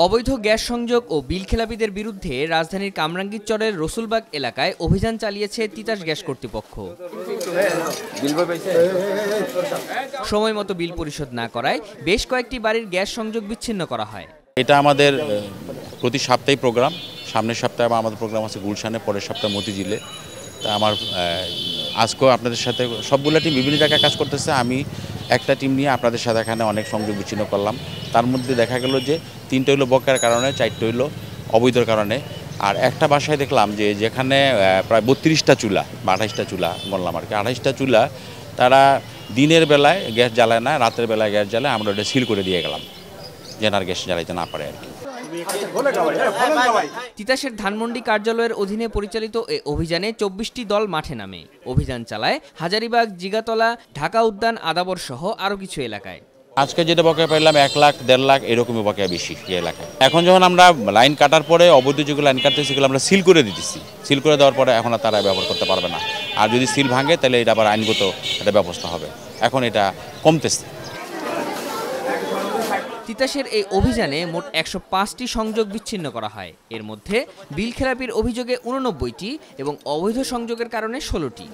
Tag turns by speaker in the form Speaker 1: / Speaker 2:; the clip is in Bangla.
Speaker 1: অবৈধ গ্যাস সংযোগ ও বিল খেলাপিদের বিরুদ্ধে রাজধানীর কামরাঙ্গীরচরের রসুলবাগ এলাকায় অভিযান চালিয়েছে তিতাস গ্যাস কর্তৃপক্ষ। সময় মতো বিল পরিশোধ না করায় বেশ কয়েকটি বাড়ির গ্যাস সংযোগ বিচ্ছিন্ন করা হয়।
Speaker 2: এটা আমাদের প্রতি সপ্তাহে প্রোগ্রাম। সামনের সপ্তাহে আমাদের প্রোগ্রাম আছে গুলশানে, পরের সপ্তাহে মতিঝিলে। তা আমার আজকেও আপনাদের সাথে সবগুলো টিম বিভিন্ন জায়গায় কাজ করতেছে। আমি একটা টিম নিয়ে আপনাদের সাথে এখানে অনেক সংযোগ বিচ্ছিন্ন করলাম। তার মধ্যে দেখা গেল যে 3টা হইলো বকেয়ার কারণে, 4টা হইলো অবৈধর কারণে। আর একটা বাসায় দেখলাম যে যেখানে প্রায় 32টা চুলা বা 28টা চুলা বললাম আর কি, 28টা চুলা তারা দিনের বেলায় গ্যাস জ্বালায় না, রাতের বেলায় গ্যাস জ্বালায়। আমরা ওটা সিল করে দিয়ে গেলাম যেন আর গ্যাস জ্বালাইতে না পারে আর কি।
Speaker 1: তিতাসের ধানমন্ডি কার্যালয়ের অধীনে পরিচালিত এই অভিযানে 24টি দল মাঠে নামে। অভিযান চালায় হাজারীবাগ, জিগাতলা, ঢাকা উদ্যান, আদাবর সহ আরও কিছু এলাকায়।
Speaker 2: আজকে যেটা বকেয়া পেলাম 1 লাখ 1.5 লাখ এরকমই বকেয়া বেশি এই এলাকায়। এখন যখন আমরা লাইন কাটার পরে অবৈধ যেগুলো লাইন কাটতে সেগুলো আমরা সিল করে দিতেছি। সিল করে দেওয়ার পরে এখন আর তারা ব্যবহার করতে পারবে না। আর যদি সিল ভাঙে তাহলে এটা আবার আইনগত একটা ব্যবস্থা হবে। এখন এটা কমতেছে।
Speaker 1: তিতাসের এই অভিযানে মোট 105টি সংযোগ বিচ্ছিন্ন করা হয়। এর মধ্যে বিল খেলাপির অভিযোগে 89টি এবং অবৈধ সংযোগের কারণে 16টি।